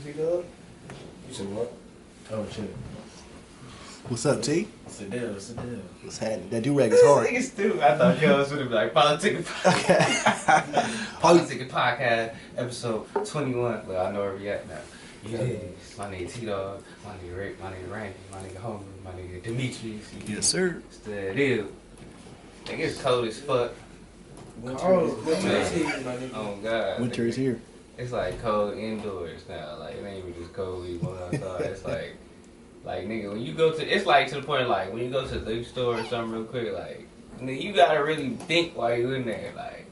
T-Dub? You said what? Oh, shit. What's up, T? What's the deal? What's the deal? What's happening? That do-rag is hard. Nigga stupid. I thought y'all was gonna be like Politic'N. Politic'N podcast, episode 21. Well, I know where we at now. Yes. My nigga T-Dog, my nigga Rick, my nigga Randy, my nigga Homer, my nigga Demetrius. Yes, sir. It's the deal. Nigga, it's cold as fuck. Winter is here, my nigga. Oh, God. Winter is here. It's like cold indoors now. Like, it ain't even just cold when you go outside. It's like, nigga, when you go to, it's like to the point, like, when you go to the liquor store or something real quick, like, nigga, you gotta really think while you in there. Like,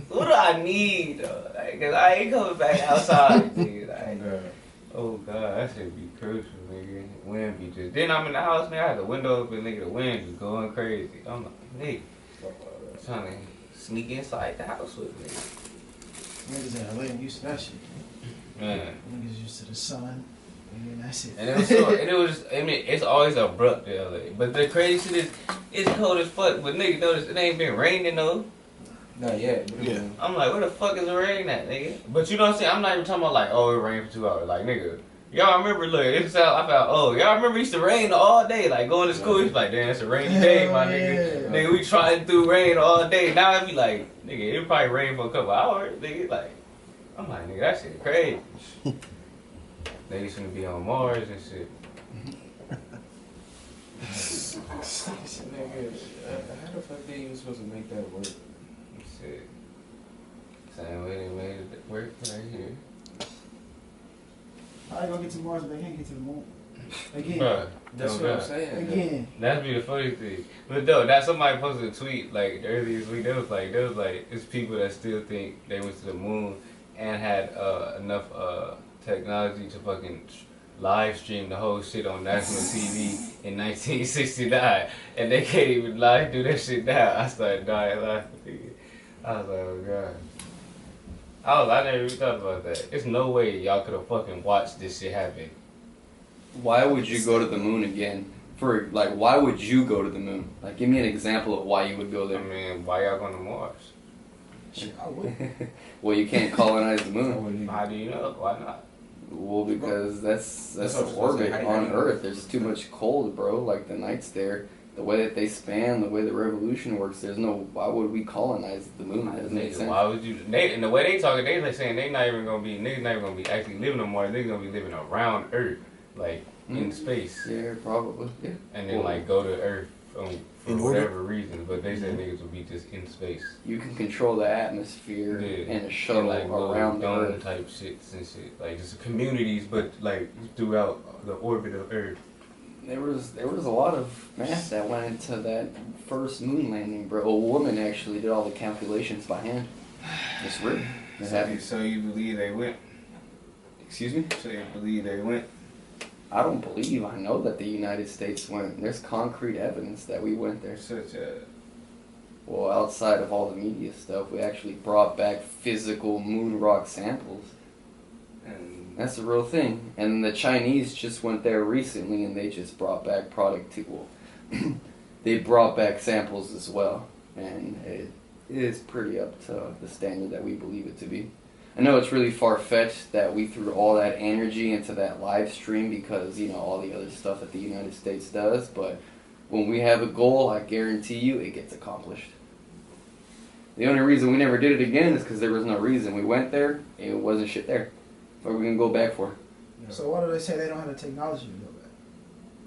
what do I need, though? Like, cause I ain't coming back outside, nigga. Like, oh, God, that shit be crucial, nigga. Wind be just, then I'm in the house, nigga, I had the window open, nigga, the wind is going crazy. I'm like, nigga, trying to sneak inside the house with me. Niggas in LA ain't used to that shit. Man. Niggas used to the sun. And that's it. And it was so, and it was, I mean, it's always abrupt in LA. But the crazy shit is, it's cold as fuck. But nigga, notice it ain't been raining though. Not yet. Yeah. I'm like, where the fuck is the rain at, nigga? But you know what I'm saying? I'm not even talking about like, oh, it rained for 2 hours. Like, nigga, y'all remember, look, it's out, I found, oh, y'all remember it used to rain all day. Like, going to school, it's like, damn, it's a rainy day, my nigga. Nigga, we trying through rain all day. Now it be like, nigga, it probably rain for a couple hours, nigga. Like, I'm like, nigga, that shit crazy. They used to be on Mars and shit. Nigga, how the fuck they even supposed to make that work? Shit. Same way they made it work right here. How you gonna get to Mars but they can't get to the moon? Again. Bruh, That's no what I'm doubt. saying. Again. That'd be the funny thing. But though, that somebody posted a tweet like earlier this week. There was like, it's people that still think they went to the moon and had enough technology to fucking live stream the whole shit on national TV in 1969, and they can't even live do that shit now. I started dying laughing. I was like, oh god. I never even thought about that. There's no way y'all could have fucking watched this shit happen. Why would you go to the moon again? Why would you go to the moon? Like, give me an example of why you would go I there. mean, why y'all going to Mars? Shit, I would. Well, you can't colonize the moon. How do you know? Why not? Well, because that's That's the what I was orbit saying. on Earth. There's too much cold, bro. Like, the nights there, the way that they span, the way the revolution works, there's no, why would we colonize the moon? That doesn't make Nigga, sense. why would you? And the way they talking, they like saying niggas not even gonna be actually living on Mars. They're gonna be living around Earth, like in space, Yeah, probably. Yeah. and then like go to Earth for In orbit? whatever reason. But they said niggas would be just in space. You can control the atmosphere Yeah. and a shuttle like little around the dome Earth. type shits and shit, like just communities, but like throughout the orbit of Earth. There was a lot of math that went into that first moon landing, bro. A woman actually did all the calculations by hand. It's real. It happened. So you believe they went? Excuse me? So you believe they went? I don't believe. I know that the United States went. There's concrete evidence that we went there. Such a Well, outside of all the media stuff, we actually brought back physical moon rock samples. and That's the real thing. And the Chinese just went there recently, and they just brought back they brought back samples as well, and it is pretty up to the standard that we believe it to be. I know it's really far-fetched that we threw all that energy into that live stream because, you know, all the other stuff that the United States does, but when we have a goal, I guarantee you it gets accomplished. The only reason we never did it again is because there was no reason. We went there, and it wasn't shit there. What are we going to go back for? So why do they say they don't have the technology to go back?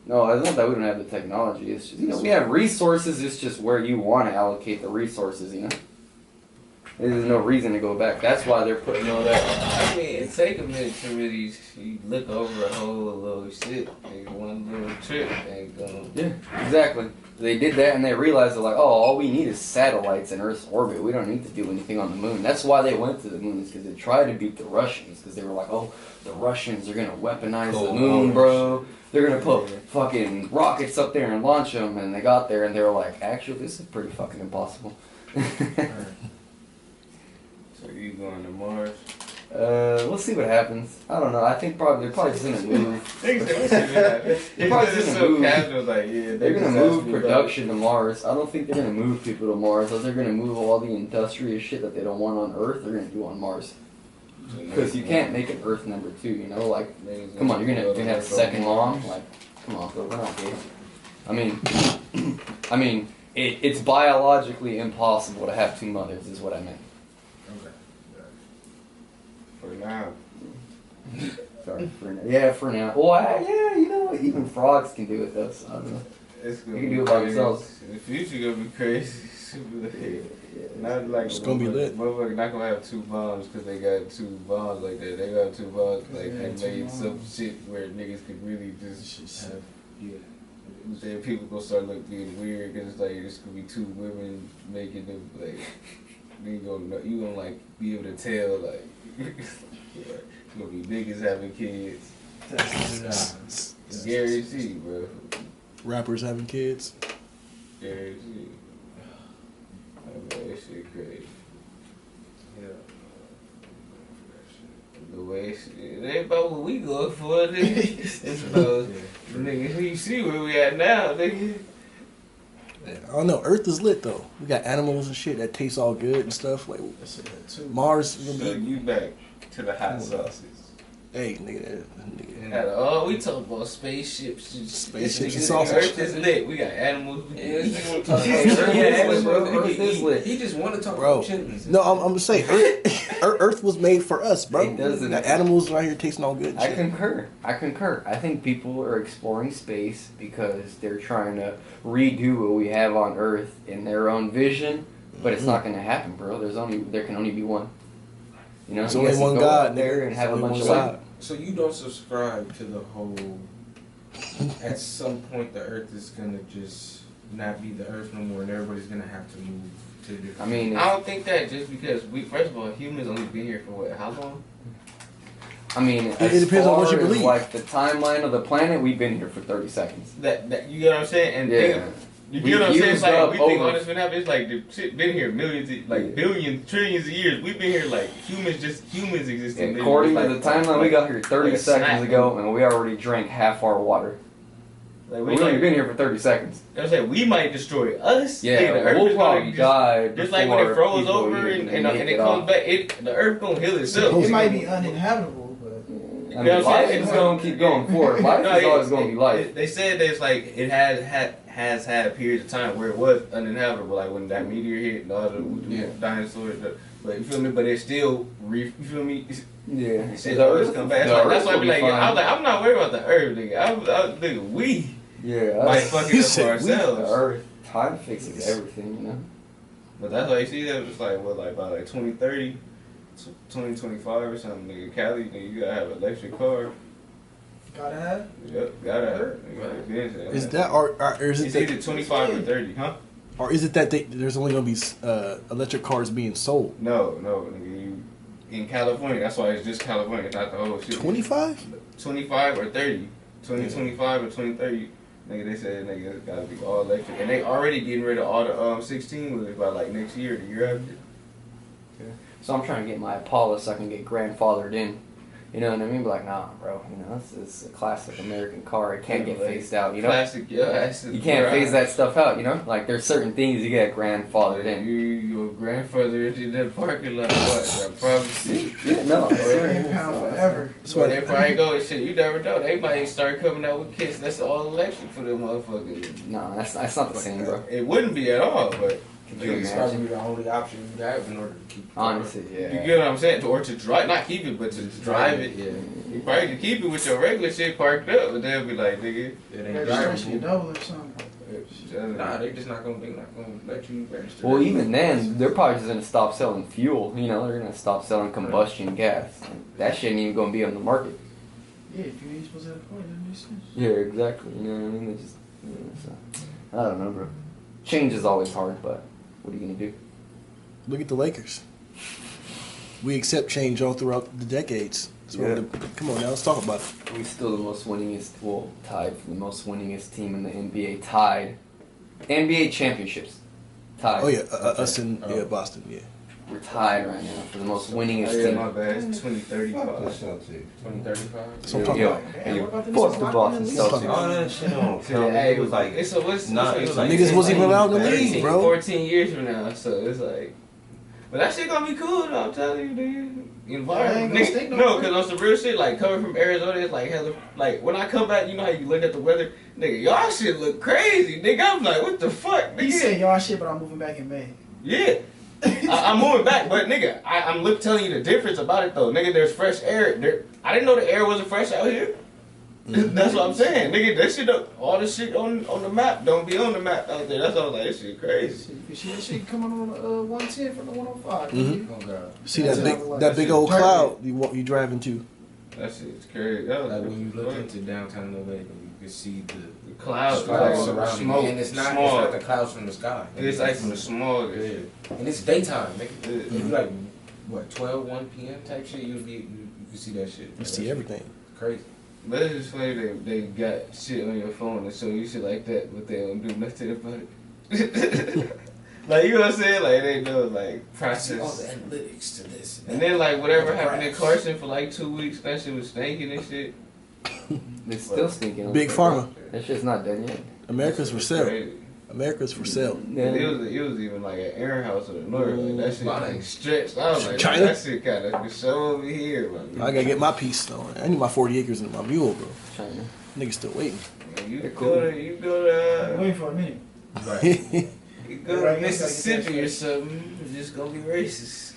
No, it's not that we don't have the technology. It's just, you know, we have resources. It's just where you want to allocate the resources, you know? There's no reason to go back. That's why they're putting all that. I mean, it take a minute to really look over a whole little shit. Like one little trip ain't gonna. Yeah, exactly. They did that and they realized they're like, oh, all we need is satellites in Earth's orbit. We don't need to do anything on the moon. That's why they went to the moon, is because they tried to beat the Russians. Because they were like, oh, the Russians are going to weaponize the moon, bro. They're going to put fucking rockets up there and launch them. And they got there and they were like, actually, this is pretty fucking impossible. So you going to Mars? We'll see what happens. I don't know. I think they're probably just gonna move. They're probably just gonna so move. casual, like yeah. They're gonna move production to Mars. I don't think they're gonna move people to Mars. They're gonna move all the industrious shit that they don't want on Earth. They're gonna do on Mars. Because you can't make an Earth number 2, you know? Like, Niggas come on, you're gonna have go second Mars. long? Like, come on, bro, we're not gay. I mean, it's biologically impossible to have 2 mothers, is what I meant. For now. Sorry, for now. Yeah, for now. Well, yeah, you know, even frogs can do it though, so I don't know. It's gonna You be can do it by crazy. themselves. The future gonna be crazy. Not like It's gonna be lit. Motherfucker not gonna have 2 bombs because they got 2 bombs like that. They got 2 bombs like They they had 2 made some bombs. shit where niggas could really just have. Yeah. Then people gonna start looking weird because it's like this could be 2 women making them like. You gonna like be able to tell like. You gonna be niggas having kids. Guaranteed, bro. Rappers having kids. Guaranteed. I mean, that shit crazy. Yeah. The way it ain't about what we going for, nigga. It's about nigga. You see where we at now, nigga. I don't know. Earth is lit though. We got animals and shit that taste all good and stuff. Like That's it, too. Mars. So you back to the hot sauces. Hey, nigga. Oh, we talking about spaceships. Spaceships and This sausage. Earth is lit. We got animals. We Yeah, can this eat. nigga wanna talk Yeah, about Earth Earth. is lit. He just want to talk Bro, about chimneys. no, I'm gonna say Earth was made for us, bro. It doesn't- The animals right here tasting all good. And I shit. concur. I think people are exploring space because they're trying to redo what we have on Earth in their own vision, but it's not going to happen, bro. There can only be one. You know, There's you only guys one can go God, out there nigga. and have a There's only bunch of one like, God. So you don't subscribe to the whole. At some point, the Earth is gonna just not be the Earth no more, and everybody's gonna have to move to different. I mean, I don't think that just because first of all, humans only been here for what? How long? It depends on what you believe. Like the timeline of the planet, we've been here for 30 seconds. That you get what I'm saying? And Yeah. you We get what I'm saying? It's used like up we think over- all this been happening. It's like the shit been here millions, billions, trillions of years. We've been here like humans existing. According to Like- the timeline, we got here 30 like a seconds snap. ago, and we already drank half our water. Like We've only been here for 30 seconds. I'm saying we might destroy us. Yeah, Nigga, the Earth we'll is gonna probably just- die Just like when it before froze people over even and make it it comes off. back, the Earth gonna heal itself. It might be uninhabitable, but I mean, You know what I'm life saying? is going to keep going forward. Life No, is yeah, always going to be life. They said that it's like it has had periods of time where it was uninhabitable, like when that meteor hit and all the dinosaurs. But you feel me? But it's still, you feel me? Yeah. Shit always come back. That's why I be like, fine. I was like, I'm not worried about the Earth, nigga. Nigga, we Yeah. might fuck it up for said we- The ourselves. Earth, time fixes everything, you know. But that's why you see that it's like what, like by like 2030, 2025 or something, nigga. Cali, nigga, you gotta have an electric car. gotta have. Yep, gotta have it. Nigga, Benz, Is that or is It's it either that, 25 or 30, huh? or is it that there's only gonna be electric cars being sold? No, nigga. You in California? That's why it's just California, not the whole shit. 25? 25 or 30, 2025 or 2030. Nigga, they said nigga it's gotta be all electric, and they already getting rid of all the 16 wheelers by like next year, the year after. So I'm trying to get my Apollo so I can get grandfathered in. You know what I mean? Be like, nah, bro. You know, this is a classic American car. It can't get phased out. You know, Classic, yeah. you can't phase that stuff out. You know, like there's certain things you get grandfathered in. Your grandfather in that parking lot, what? Probably. Yeah, no. I swear. £1 forever. So they probably go and shit. You never know. They might start coming out with kits that's all electric for them motherfuckers. No, that's not the same, bro. It wouldn't be at all, but Could you It's imagine? probably the only option you have in order to keep. Honestly, you yeah. get what I'm saying? Or to drive, not keep it, but to drive it. Yeah. You probably could keep it with your regular shit parked up, but they'll be like, nigga. It ain't Registration drivable. double or something. Nah, they not gonna let you register. Well, even then, they're probably just gonna stop selling fuel. You know, they're gonna stop selling combustion gas. That shit ain't even gonna be on the market. Yeah, if you ain't supposed to have a car, that makes sense. Yeah, exactly. You know what I mean? They just, so, I don't know, bro. Change is always hard, but what are you gonna do? Look at the Lakers. We accept change all throughout the decades. So come on now, let's talk about it. We're still the most winningest, well, tied for the most winningest team in the NBA. Tied. NBA championships. Tied. Oh yeah, us in Boston. Yeah. We're tied right now for the most winningest Oh, yeah, team. my bad. It's 2035. That's 2035. That's what I'm talking Yo, about. hey, what about the fuck Knicks the locking Boston in the league? Celtics. All that shit on. Hey, It was like it's nah, it was like Niggas wasn't even allowed in the 13, league, bro. 14 years from now, so it's like. But that shit gonna be cool though, I'm telling you, dude. Yeah, I Environment, ain't gonna nigga. stink no No, more. cause on some real shit, like coming from Arizona, it's like hella. Like when I come back, you know how you look at the weather, nigga. Y'all shit look crazy, nigga. I'm like, what the fuck, nigga? He said y'all shit, but I'm moving back in May. Yeah. I'm moving back, but nigga, I'm telling you the difference about it though. Nigga, there's fresh air. I didn't know the air wasn't fresh out here. That's what I'm saying. Nigga, that shit, all the shit on the map don't be on the map out there. That's all like, this shit crazy. You see that shit coming on 110 from the 105. Mhm. Oh god. See That's that how I big like that that big shit. old Turkey. cloud you driving to. That shit's crazy. That was Like when you look fuck. into downtown LA, you can see the Clouds, clouds like surrounding smoke, you. And it's not smog. the clouds from the sky. It's like from the smog. and Yeah. shit. And it's daytime, nigga. Yeah. It'd be like what 12, 1 p.m. type shit. You can see that shit. You see everything. It's crazy. But it's just funny they got shit on your phone and show you shit like that, but they don't do nothing about it. Like, you know what I'm saying? Like, they know, like, All the process. analytics to this. And then, like, whatever The happened in graphs. Carson for, like, 2 weeks, that shit was stinking and shit. It's still stinking. Big pharma. That shit's not done yet. America's for sale. Crazy. America's for sale. Yeah. It was even, like, an air house in the north. Like, that shit, like, stretched. I was like, China? that shit kind of show over here, man. I gotta get my piece though. I need my 40 acres in my mule, bro. China. Niggas still waiting. You They're go cool. to, you go I'm to, waiting for a minute. Right. you go Right, to you gotta get that Mississippi or straight. something, it's just gonna be racist.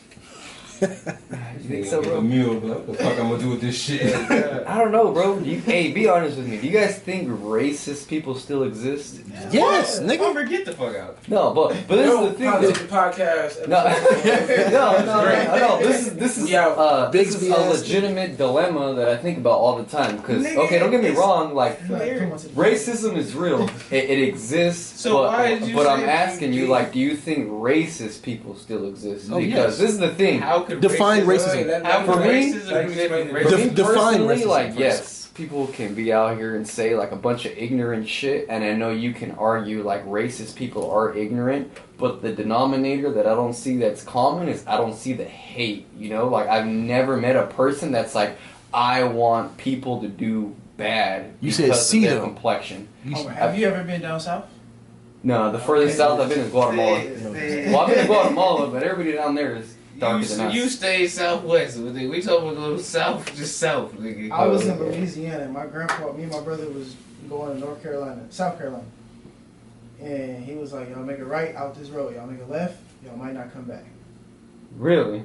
You think so, bro? Mule, bro. What the fuck I'm gonna do with this shit? Yeah. I don't know, bro. Hey, be honest with me. Do you guys think racist people still exist? Yes, Nigga, nigga. get the fuck out. No, but this is the thing. Politic'N podcast. No, no. This is Yeah. this is Bigsby a ass legitimate dilemma that I think about all the time. Because Nigga, okay, don't get me it's- wrong. Like Like, come on to the- racism is real. It exists. So but, why did you But I'm say asking you, PG? like, do you think racist people still exist? Oh, Because yes. this is the thing. How could Define racism. How For could me- racism be different? For Racism- me define personally, racism like, first. yes, people can be out here and say like a bunch of ignorant shit, and I know you can argue like racist people are ignorant, but the denominator that I don't see that's common is I don't see the hate. You know, like I've never met a person that's like, I want people to do bad You said because see of their them. complexion. Oh, have you ever been down south? No, the furthest south I've been is Guatemala. Well, I've been to Guatemala, but everybody down there is darker than us. You stay southwest. We talking about go south, just south, nigga. I was in Louisiana. My grandpa, me and my brother was going to North Carolina, South Carolina. And he was like, y'all make a right out this road. Y'all make a left, y'all might not come back. Really?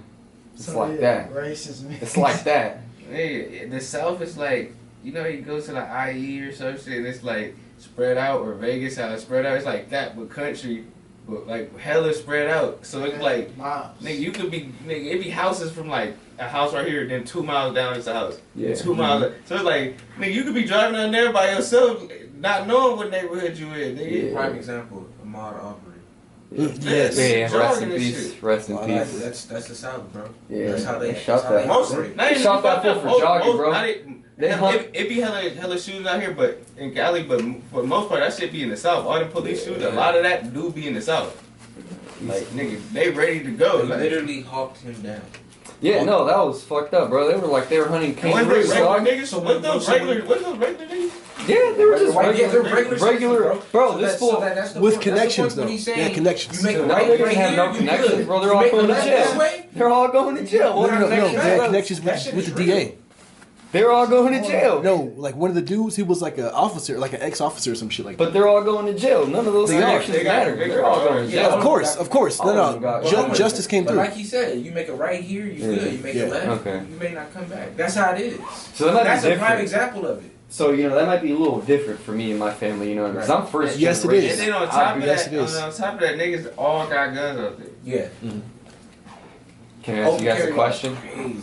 It's So, like yeah, that. Racism. It's like that. Hey, the south is like, you know, you go to the IE or some shit, and it's like spread out, or Vegas how it's spread out. It's like that, but country, but like hella spread out. So it's like, miles. nigga, you could be, nigga, it be houses from like a house right here, then 2 miles down is a house. Yeah. 2 miles. So it's like, nigga, you could be driving down there by yourself, not knowing what neighborhood you in. Nigga. Yeah. Prime example, Ahmaud Arbery. Yes. Yeah, rest in Jogging and peace. shit. Rest in Well, pease. That's the South, bro. Yeah, That's how they shot that's how they that. operate. Not even Shot that fucked fool up. for jogging, bro. Not They hunt- it be hella shootings out here, but in Cali, but for the most part, that shit be in the South. All the police shootings, a lot of that do be in the South. Like, nigga, they ready to go. They Like, literally hawked him down. Yeah, no, that was fucked up, bro. They were hunting and when kangaroos, those regular dog. niggas, so what those regular niggas? Yeah, they were just Right, yeah, they're regular, regular citizens, bro. So This that- fool. so that's the With point. That's the connections, point when though. he's saying, Yeah, connections. You make a No, right they didn't right have here, no you connections, good. bro. They're You all make a going to left jail. this way, They're all going to jail. No, What no, are no, they no. making They had up? connections That with shit the is DA. They're all going to jail. No, like one of the dudes, he was like an officer, like an ex-officer or some shit like that. But they're all going to jail. None of those They are. connections They got- matter. they They're got- all going to yeah, jail. Of course. Oh No, my no. God. Justice came But through. like he said, you make a right here, you Yeah. good. You make Yeah. a left, Okay. you may not come back. That's how it is. So that might That's be a prime different. example of it. So that might be a little different for me and my family, because I'm first Yes, it generation. is. And then on top of Yes, that, it is. on top of that, niggas all got guns out there. Yeah. Can I ask you guys a carry on. question? Crazy.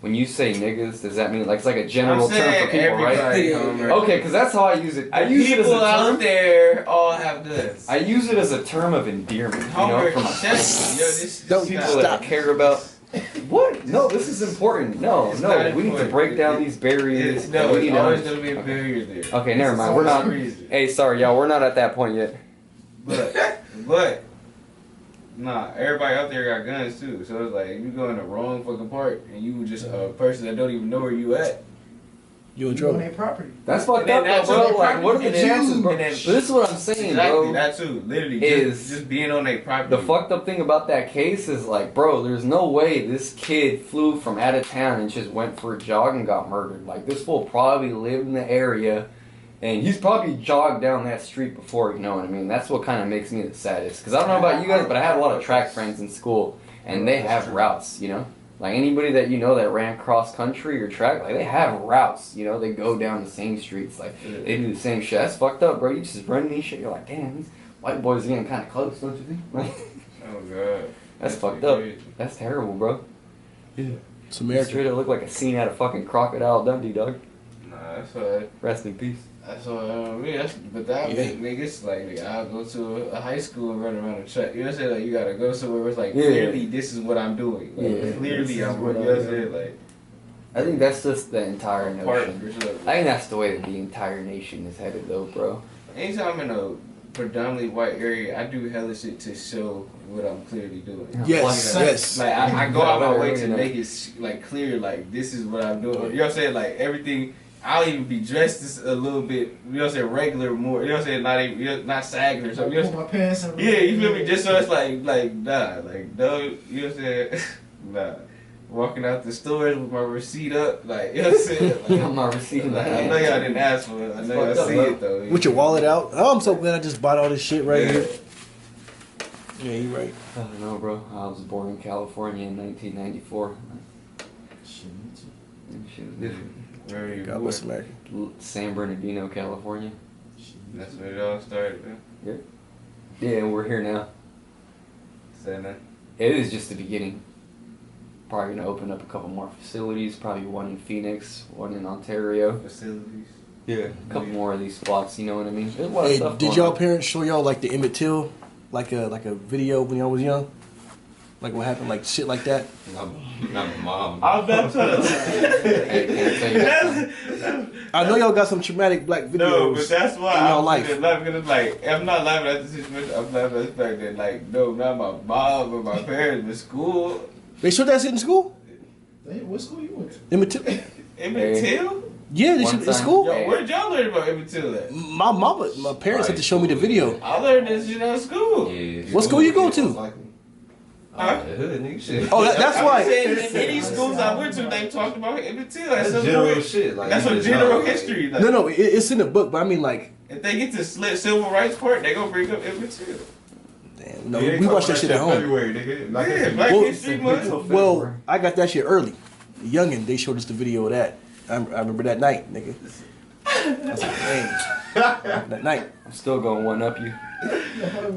When you say niggas, does that mean like it's like a general I'm term saying for people, right? everybody, Yeah. Homer. Okay, because that's how I use it. I use it as a People out term. there all have guns. I use it as a term of endearment, Homer, for my shut- yo, this Don't is people not- that stop. I care about. What? No, this is important. No, It's no, not we need to important. break down these barriers. It's, no, we it's need to always under- gonna be a barrier there. Okay, never It's mind. We're always not. a reason. Hey, sorry, y'all. We're not at that point yet. But, nah, everybody out there got guns too. So it's like, if you go in the wrong fucking part and you just a person that don't even know where you at, You in on trouble. their property. That's fucked And then up, that's though, bro. their Like, what are the property. chances, bro? And then- But this is what I'm saying, Exactly, bro. that too. Literally, Is- just being on their property. The fucked up thing about that case is like, bro, there's no way this kid flew from out of town and just went for a jog and got murdered. Like, this fool probably lived in the area, and he's probably jogged down that street before, you know what I mean? That's what kind of makes me the saddest. Because I don't know about you guys, but I had a lot of track friends in school, and they have routes, you know? Like, anybody that you know that ran cross country or track, like, they have routes, you know? They go down the same streets. Like, they do the same shit. That's fucked up, bro. You just run these shit, you're like, damn, these white boys are getting kind of close, don't you think? Like, Oh god, that's fucked up. That's terrible, bro. It's It America. straight up look like a scene out of fucking Crocodile Dundee, dog. Nah, that's what. Rest in peace. That's what I mean. But that Yeah. make niggas like, nigga, I'll go to a high school and run around a track. You know what I'm saying? Like, you gotta go somewhere where it's like, Yeah. clearly, this is what I'm doing. Like, Yeah. clearly, This is I'm. what You I'm know what I'm doing. saying? Like, I think that's just the entire part notion. for sure. I think that's the way that the entire nation is headed, though, bro. Anytime in a predominantly white area, I do hella shit to show what I'm clearly doing. Yes, Like, yes. Like I go out my way to Yeah. make it like clear, like this is what I'm doing. You know what I'm saying? Like everything. I'll even be dressed just a little bit. You know what I'm saying? Regular more. You know what I'm saying? Not even not sagging or something. You know Pull what my pants up. I'm saying? Yeah, you feel me? Just so it's like nah, like no. You know what I'm saying? Nah. Walking out the stores with my receipt up, like you know what I'm saying? Like, I'm not receiving like, that. I know y'all didn't ask for it. I know y'all fucked up, see bro. it though. With your wallet out. Oh, I'm so glad I just bought all this shit right Yeah. here. Yeah, you right. I don't know, bro. I was born in California in 1994. Shit was different. Where are you God born? bless America. San Bernardino, California. That's where it all started, man. Yeah, we're here now. Say that. It is just the beginning. Probably gonna open up a couple more facilities. Probably one in Phoenix, one in Ontario. Facilities. Yeah, a couple more of these spots. You know what I mean? There's a lot of Hey, stuff did going y'all on. parents show y'all like the Emmett Till, like a video when y'all was young? Like what happened, like shit like that? Not my mom. I was about to Hey, can I tell you that? I know y'all got some traumatic black videos. No, but that's why in y'all I'm life. laughing because like I'm not laughing at the situation. I'm laughing at the fact that like no, not my mom or my parents, but school. They showed that shit in school. Hey, what school you went to? Emmett Till. Emmett Hey. Till? Yeah, they One showed in time- school. Yo, where'd y'all learn about Emmett Till at? My parents had to show me the video. I learned this shit at school. Yeah. What school you go to? Huh? The hood, nigga, shit. Oh, that's I'm why. saying in any schools I went to, they talked about Emmett Till. At That's some general point. shit. Like, That's you what just general know, like- history. Like, No, it's in the book, but I mean like, if they get to civil rights part, they gonna bring up Emmett Till. damn, no, we watched that shit at home. February, nigga. Like, Yeah, Black Well- History Month. Well, I got that shit early. Youngin, they showed us the video of that. I remember that night, nigga. I was like, dang. That night. I'm still gonna one up you.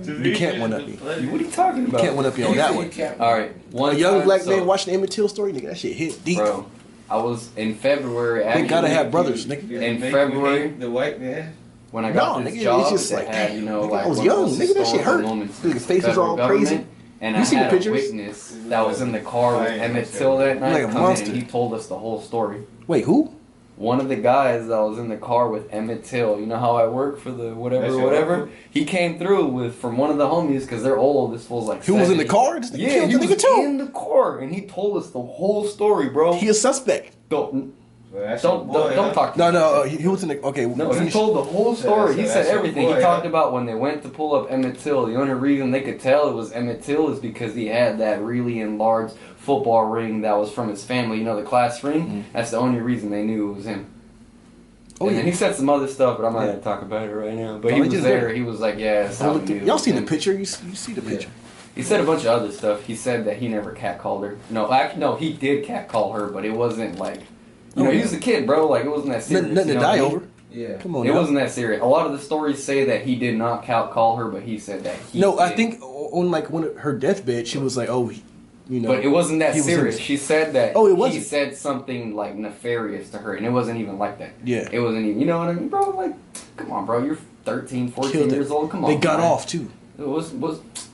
You can't one up me. What are you talking You about? can't one up you on that one. All right, one A young time, black so- man watching the Emmett Till story, nigga, that shit hit deep. Bro, I was in February. They Actually, gotta have brothers, nigga. In Make February- you hate the white man. when I got No, this nigga, job, it's just it like, had, you know, nigga, like I was one of young, those nigga, that shit historical hurt. moments Nigga, with face was federal all government, crazy. And You I seen the had a pictures? witness that was in the car with I ain't Emmett seen Till that night. Like a come in monster. and he told us the whole story. Wait, who? One of the guys that was in the car with Emmett Till, you know how I work for the whatever, That's your whatever. uncle? He came through with from one of the homies because they're old. This fool's like He was in the 70. car? This nigga Yeah, killed he the was nigga too. in the car, and he told us the whole story, bro. He a suspect. Don't Well, that's your don't boy, don't, don't huh? talk. To No, me. no, he was in the, okay. No, he finish. told the whole story. He So said that's your everything. boy, He talked huh? about when they went to pull up Emmett Till. The only reason they could tell it was Emmett Till is because he had that really enlarged football ring that was from his family. You know, the class ring. Mhm. That's the only reason they knew it was him. Oh, And yeah. then he said some other stuff, but I'm not Yeah. gonna talk about it right now. But Oh, he they was just there. did. He was like, "Yeah, that's how we knew it Y'all was seen the him." picture? You see the picture? He said a bunch of other stuff. He said that he never catcalled her. No, actually, no, he did catcall her, but it wasn't like, you know, he was a kid, bro. Like, it wasn't that serious. Nothing you to know what die I mean? over. Yeah. Come on It now. wasn't that serious. A lot of the stories say that he did not call her, but he said that he No, I did. think on like her deathbed, she was like, "Oh, you know." But it wasn't that he was serious. innocent. She said that Oh, it he wasn't? said something like nefarious to her, and it wasn't even like that. Yeah. It wasn't even, you know what I mean, bro? Like, come on, bro. You're 13, 14 Killed it. years old. Come on. They got man. off too. It was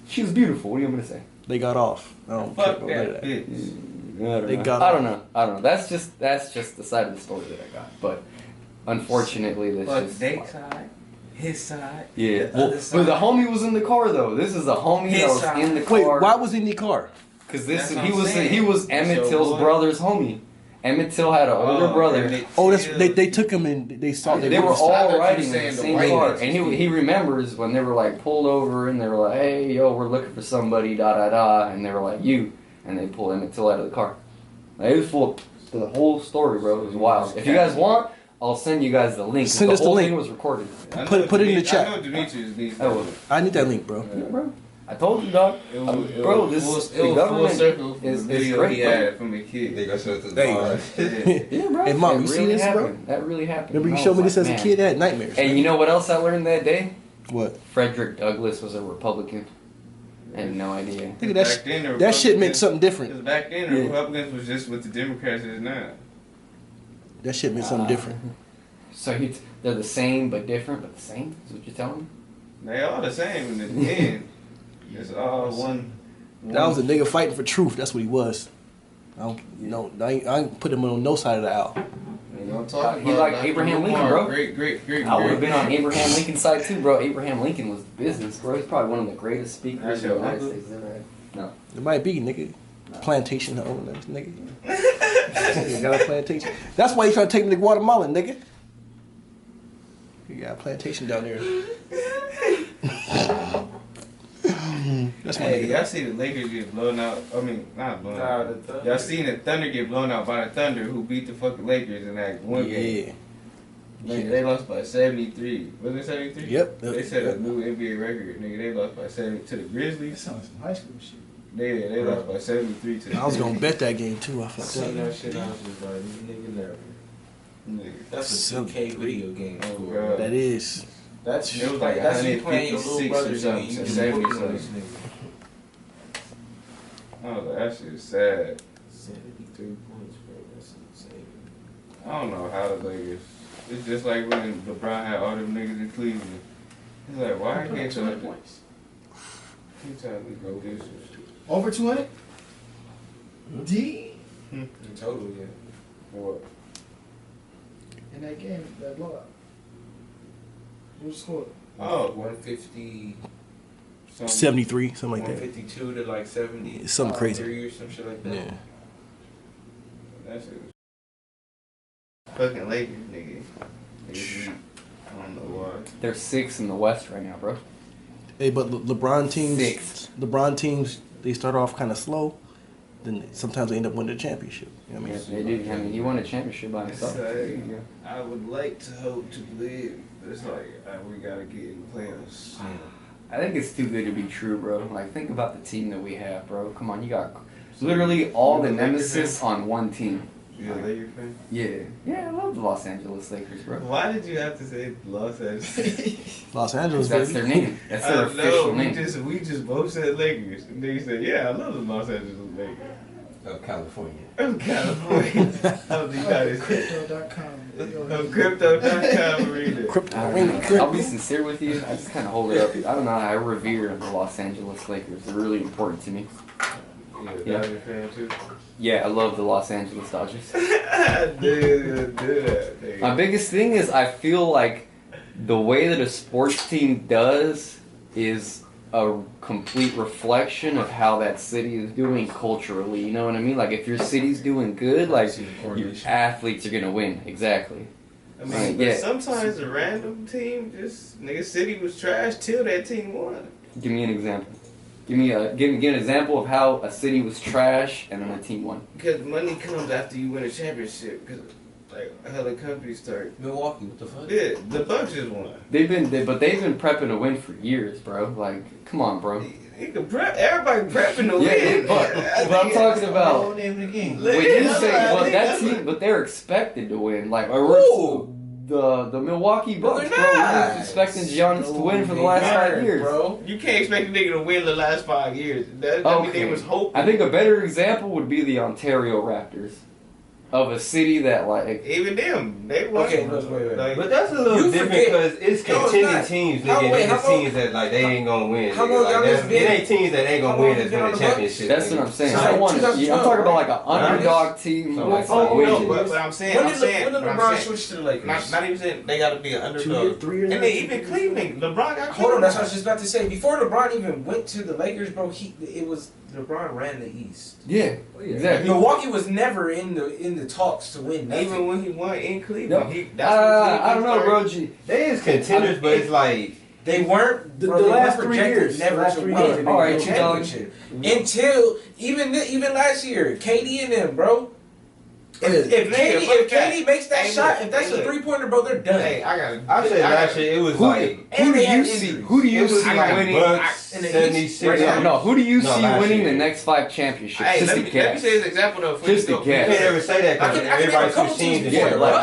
she was beautiful. What do you want me to say? They got off. I don't care Fuck about none of that that. bitch. I They don't got know. off. I don't know. That's just the side of the story that I got. But unfortunately, that's But just their side, his side, yeah. the Well, other but side. the homie was in the car though. This is a homie His that was side. in the Wait, car. why was he in the car? Because That's what he I'm was saying. he was Emmett So Till's what? brother's homie, Emmett Till had an older brother. Oh, they took him and they saw They were all riding in the saying the same white car, ones. and he remembers when they were like pulled over and they were like, "Hey, yo, we're looking for somebody, da da da," and they were like, "You," and they pull Emmett Till out of the car. Like, it was full. The whole story, bro, it was wild. If you guys want, I'll send you guys the link. Send us the whole link. thing was recorded. Put it in the chat. I know Demetrius needs I will. I need that link, bro. Yeah, bro. I told you, dog. It was, Bro, it this was the full government circle from is the video great, he bro. had from a kid. They go show it to the There you bar. Yeah. Yeah, bro. Hey, Mom, That you see really this, bro? happened. That really happened. Remember you And I showed me was this as like, a man. kid? I had nightmares. And you know what else I learned that day? What? Frederick Douglass was a Republican. I had no idea. Nigga, Back then, the that shit meant Republicans- something different. Because back then, the Yeah. Republicans was just what the Democrats is now. That shit meant something different. So they're the same but different, but the same? Is what you're telling me? They all the same in the end. It's all one. That was a nigga fighting for truth. That's what he was. I don't know. I ain't put him on no side of the aisle. He like Abraham Lincoln, bro. Great. I would have been on Abraham Lincoln's side too, bro. Abraham Lincoln was business, bro. He's probably one of the greatest speakers That's in the your United uncle? States ever had. No. It might be, nigga. Plantation owner, nigga. Nigga got a plantation. That's why he trying to take me to Guatemala, nigga. You got a plantation down there. That's my Hey, nigga. y'all see the Lakers get blown out? I mean, not blown out. Y'all seen the Thunder get blown out by the Thunder, who beat the fucking Lakers in that one game. Yeah. Nigga, they lost by 73. Was it 73? Yep. They set a new NBA record. Nigga, they lost by 70 to the That Grizzlies. sounds some high school shit. They lost by 73 to the I was gonna bet that game too. I fucked Seen up. that shit, I was just like, nigga, never. Nigga. That's a 2K video game. Oh, score. God. That is. That's It was like that's you playing your 156 little or brothers and something, you just 70 whooping on something. this nigga. I was like, that shit is sad. 73 points, bro. That's insane. I don't know how the Lakers. It's just like when LeBron had all them niggas in Cleveland. He's like, why I can't 200 tell points. He trying to go do some shit. Over 200? D? In total, yeah. What? In that game, that blowout. Who scored? Oh, 150, 73, something like that. 152 to like 70. It's something crazy. 3 or some shit like that. Yeah. that shit was fucking Lakers, nigga. Niggas beat. I don't know why. They're 6th in the West right now, bro. Hey, but LeBron teams, 6th. LeBron teams, they start off kind of slow, then sometimes they end up winning the championship. You know what I Yeah, mean? they did. I mean, he won a championship by himself. Say, Yeah. I would like to hope to believe, but it's like we gotta get in the playoffs. I think it's too good to be true, bro. Like, think about the team that we have, bro. Come on, you got literally all the nemesis on one team. You a Lakers fan? Yeah, I love the Los Angeles Lakers, bro. Why did you have to say Los Angeles? Los Angeles, That's baby. their name. That's their official name. we just both said Lakers, and then you said, "Yeah, I love the Los Angeles Lakers." Of California. Of California, of the United States, Crypto.com. of Crypto.com arena. I'll be sincere with you. I just kind of hold it up. I don't know. I revere the Los Angeles Lakers. They're really important to me. Yeah, Dodger fan too. Yeah, I love the Los Angeles Dodgers. I did that. Nigga. My biggest thing is I feel like the way that a sports team does is a complete reflection of how that city is doing culturally. You know what I mean? Like, if your city's doing good, like, See the your correlation. athletes are gonna win. Exactly. I mean, Right, but yeah. sometimes a random team just nigga city was trash till that team won. Give me an example. Give me an example of how a city was trash and then a team won. Because money comes after you win a championship. Because like hella companies start. Milwaukee, what the fuck? Yeah, the Bucks just won. They've been prepping to win for years, bro. Like, come on, bro. You can prep. Everybody prepping to Yeah, win. but I'm talking about. Whole name of the game. When you say, well, that team, but they're expected to win. Like, or the Milwaukee Bucks, they're bro. We're not. just expecting Giannis to win for the last 5 years. bro. You can't expect a nigga to win the last 5 years. That mean they was hoping. I think a better example would be the Ontario Raptors, of a city that like. Even them, they won. Okay, wait. Like, But that's a little You different forget- because it's No, it's contending not. teams, How- nigga. wait, And how it's long- teams that like they ain't gonna win. how nigga. long Like, y'all that's- just been- it ain't teams that ain't how gonna long win you that's been on winning the Bucks? championship. That's nigga. what I'm saying. Since I don't want to. 2012, I'm talking about like an right? underdog team. So, Like, oh, winning. no, but I'm saying, When I'm did saying, when did but I'm LeBron saying, switch to the Lakers? not even saying they got to be an 2 underdog. years, 3 years. And then even Cleveland, LeBron got Hold on, Cleveland. that's what I was just about to say. Before LeBron even went to the Lakers, bro, it was LeBron ran the East. Yeah, exactly. Milwaukee was never in the the talks to win nothing. Even when he won in Cleveland, Yep. that's when I don't know, Cleveland bro. They is contenders, but it's like They weren't The bro, they last were 3 projected years. never Last to 3 win years. the All right, you know, championship until even last year, KD and them, bro. If KD makes that Hey, shot, look, if that's hey, a look. 3-pointer, bro, they're done. Hey, I got. I said last year, it was Who- like And Who do they had you see? injuries. Who do you it was see I got winning? Bucks, in the East 76. right now. No, who do you No, see last winning year. the next 5 championships? Hey, Just let a me guess. say this example though. Before Just you a go. guess. You can't ever say that I because can name a everybody couple switched teams teams and Yeah, shit. like